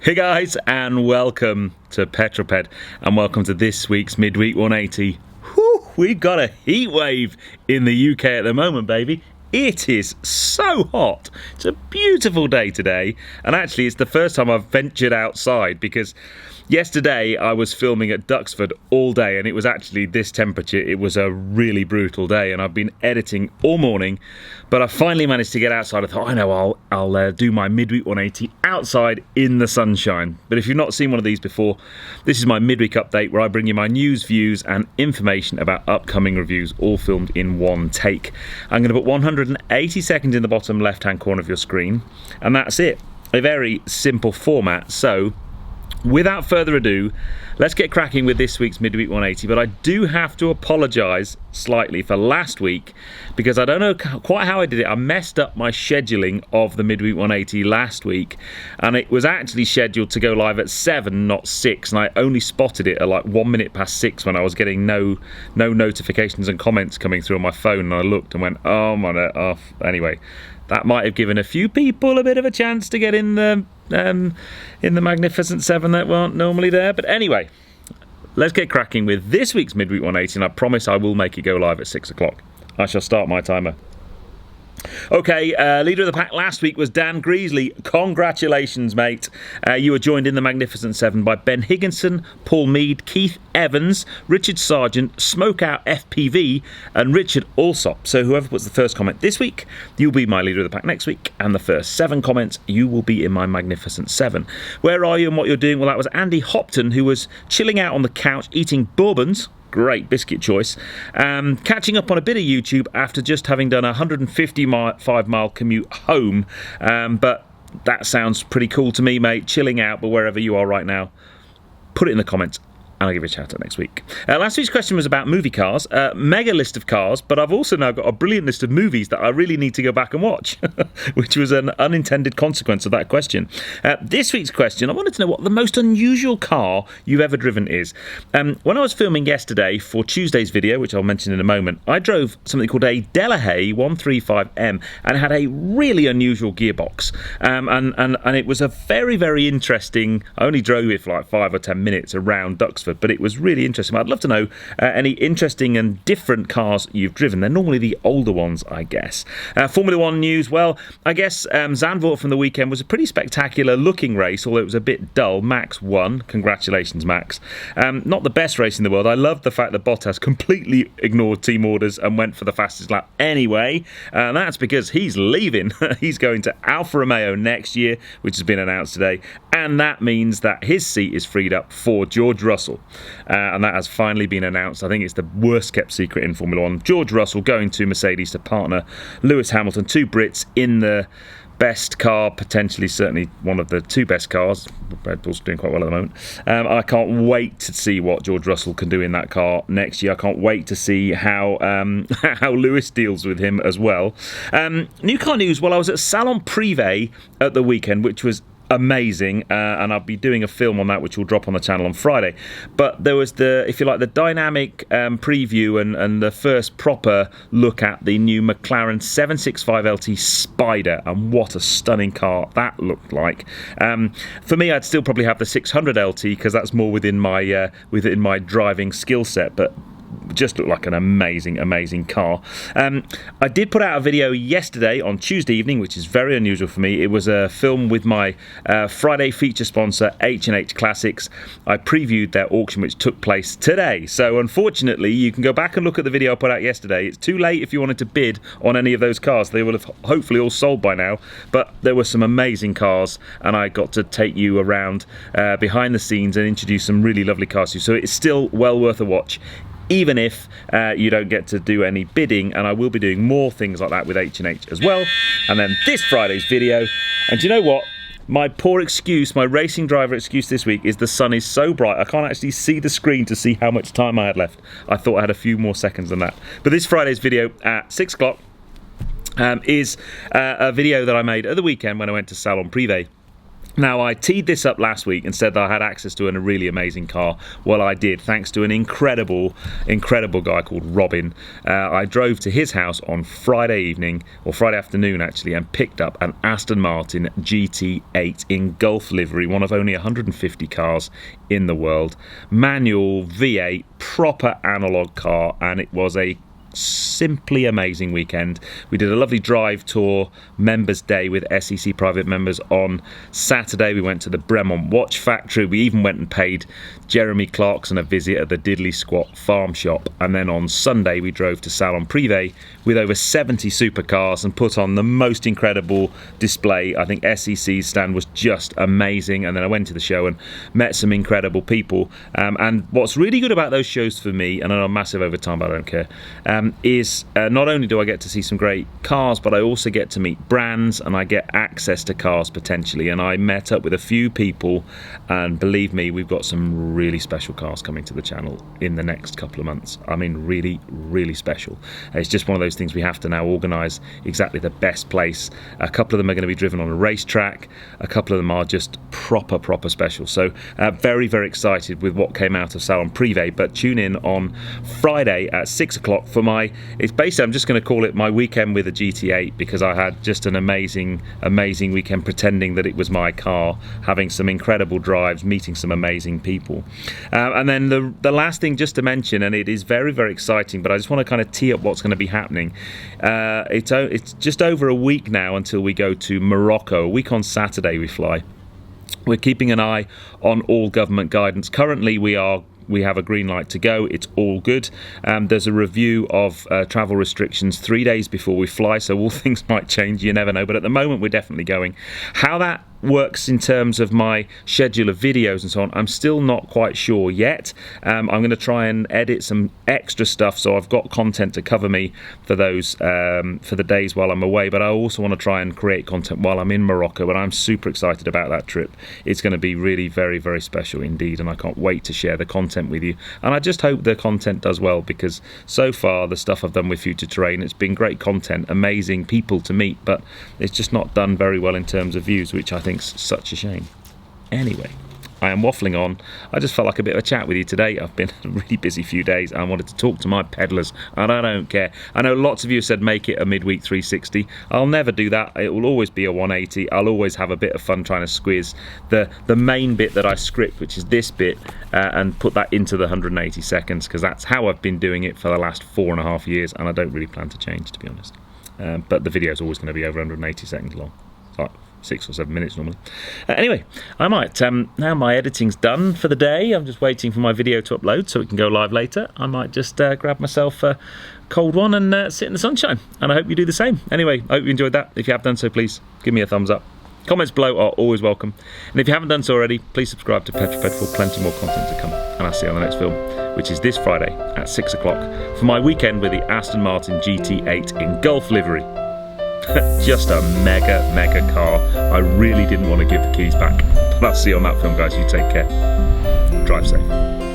Hey guys, and welcome to Petrol, and welcome to this week's Midweek 180. Whew, we've got a heat wave in the UK at the moment, baby. It is so hot. It's a beautiful day today, and actually it's the first time I've ventured outside because yesterday I was filming at Duxford all day, and it was actually this temperature. It was a really brutal day, and I've been editing all morning, but I finally managed to get outside. I thought, I know, I'll do my Midweek 180 outside in the sunshine. But if you've not seen one of these before, this is my midweek update where I bring you my news, views and information about upcoming reviews, all filmed in one take. I'm going to put 180 seconds in the bottom left hand corner of your screen, and that's it. A very simple format. So without further ado, let's get cracking with this week's Midweek 180. But I do have to apologise slightly for last week because I don't know quite how I did it. I messed up my scheduling of the Midweek 180 last week, and it was actually scheduled to go live at 7, not 6, and I only spotted it at like 1 minute past 6 when I was getting no notifications and comments coming through on my phone, and I looked and went, oh my god. Anyway, that might have given a few people a bit of a chance to get in the Magnificent 7 that weren't normally there. But anyway, let's get cracking with this week's Midweek 180, and I promise I will make it go live at 6 o'clock. I shall start my timer. Okay, leader of the pack last week was Dan Greasley. Congratulations, mate. You were joined in the Magnificent 7 by Ben Higginson, Paul Mead, Keith Evans, Richard Sargent, Smokeout FPV and Richard Alsop. So whoever puts the first comment this week, you'll be my leader of the pack next week, and the first 7 comments, you will be in my Magnificent 7. Where are you and what you're doing? Well, that was Andy Hopton, who was chilling out on the couch eating bourbons. Great biscuit choice. Catching up on a bit of YouTube after just having done a 155-mile commute home. But that sounds pretty cool to me, mate. Chilling out, but wherever you are right now, put it in the comments, and I'll give you a shout out next week. Last week's question was about movie cars. Mega list of cars, but I've also now got a brilliant list of movies that I really need to go back and watch, which was an unintended consequence of that question. This week's question, I wanted to know what the most unusual car you've ever driven is. When I was filming yesterday for Tuesday's video, which I'll mention in a moment, I drove something called a Delahaye 135M, and it had a really unusual gearbox. And it was a very, very interesting. I only drove it for like 5 or 10 minutes around Duxford, but it was really interesting. I'd love to know any interesting and different cars you've driven. They're normally the older ones, I guess. Formula 1 news, well, I guess Zanvoort from the weekend was a pretty spectacular looking race, although it was a bit dull. Max won. Congratulations, Max. Not the best race in the world. I love the fact that Bottas completely ignored team orders and went for the fastest lap anyway, and that's because he's leaving. He's going to Alfa Romeo next year, which has been announced today, and that means that his seat is freed up for George Russell. And that has finally been announced. I think it's the worst kept secret in Formula 1. George Russell going to Mercedes to partner Lewis Hamilton, 2 Brits in the best car, potentially certainly one of the 2 best cars. Red Bull's doing quite well at the moment. I can't wait to see what George Russell can do in that car next year. I can't wait to see how Lewis deals with him as well. New car news, well, I was at Salon Privé at the weekend, which was amazing, and I'll be doing a film on that which will drop on the channel on Friday. But there was the dynamic preview and the first proper look at the new McLaren 765LT Spider, and what a stunning car that looked like. For me, I'd still probably have the 600LT because that's more within my driving skill set, but just looked like an amazing car. I did put out a video yesterday on Tuesday evening, which is very unusual for me. It was a film with my Friday feature sponsor H&H Classics. I previewed their auction, which took place today. So unfortunately, you can go back and look at the video I put out yesterday. It's too late if you wanted to bid on any of those cars. They will have hopefully all sold by now, but there were some amazing cars, and I got to take you around behind the scenes and introduce some really lovely cars to you. So it's still well worth a watch, even if you don't get to do any bidding, and I will be doing more things like that with H&H as well. And then this Friday's video, and do you know what? My poor excuse, my racing driver excuse this week is the sun is so bright I can't actually see the screen to see how much time I had left. I thought I had a few more seconds than that. But this Friday's video at 6 o'clock is a video that I made at the weekend when I went to Salon Privé. Now, I teed this up last week and said that I had access to a really amazing car. Well, I did, thanks to an incredible guy called Robin. I drove to his house on Friday evening, or Friday afternoon actually, and picked up an Aston Martin GT8 in Gulf livery, one of only 150 cars in the world. Manual, V8, proper analogue car, and it was a simply amazing weekend. We did a lovely drive tour members day with SEC private members on Saturday. We went to the Bremont watch factory. We even went and paid Jeremy Clarkson a visit at the Diddley Squat farm shop, and then on Sunday we drove to Salon Privé with over 70 supercars and put on the most incredible display. I think SEC's stand was just amazing, and then I went to the show and met some incredible people, and what's really good about those shows for me, and I know I'm massive over time but I don't care, is not only do I get to see some great cars, but I also get to meet brands and I get access to cars potentially. And I met up with a few people, and believe me, we've got some really special cars coming to the channel in the next couple of months. I mean, really, really special. It's just one of those things we have to now organise exactly the best place. A couple of them are going to be driven on a racetrack. A couple of them are just proper special. So very, very excited with what came out of Salon Privé. But tune in on Friday at 6 o'clock for it's basically, I'm just going to call it my weekend with a GT8, because I had just an amazing weekend pretending that it was my car, having some incredible drives, meeting some amazing people. And then the last thing just to mention, and it is very, very exciting, but I just want to kind of tee up what's going to be happening. It's just over a week now until we go to Morocco. A week on Saturday we fly. We're keeping an eye on all government guidance. Currently we have a green light to go. It's all good. There's a review of travel restrictions 3 days before we fly, so all things might change, you never know, but at the moment we're definitely going. How that works in terms of my schedule of videos and so on, I'm still not quite sure yet. I'm going to try and edit some extra stuff, so I've got content to cover me for those for the days while I'm away, but I also want to try and create content while I'm in Morocco, and I'm super excited about that trip. It's going to be really very, very special indeed, and I can't wait to share the content with you. And I just hope the content does well, because so far the stuff I've done with Future Terrain, it's been great content, amazing people to meet, but it's just not done very well in terms of views, which I think's such a shame. Anyway, I am waffling on. I just felt like a bit of a chat with you today. I've been a really busy few days and I wanted to talk to my peddlers, and I don't care. I know lots of you said make it a midweek 360. I'll never do that. It will always be a 180. I'll always have a bit of fun trying to squeeze the main bit that I script, which is this bit, and put that into the 180 seconds, because that's how I've been doing it for the last 4.5 years, and I don't really plan to change, to be honest. But the video is always going to be over 180 seconds long. It's like 6 or 7 minutes normally. Anyway, I might, now my editing's done for the day, I'm just waiting for my video to upload so it can go live later. I might just grab myself a cold one and sit in the sunshine, and I hope you do the same. Anyway, I hope you enjoyed that. If you have done so, please give me a thumbs up. Comments below are always welcome, and if you haven't done so already, please subscribe to Petrol for plenty more content to come, and I'll see you on the next film, which is this Friday at 6 o'clock for my weekend with the Aston Martin GT8 in Gulf livery. Just a mega car. I really didn't want to give the keys back, but I'll see you on that film, guys. You take care. Drive safe.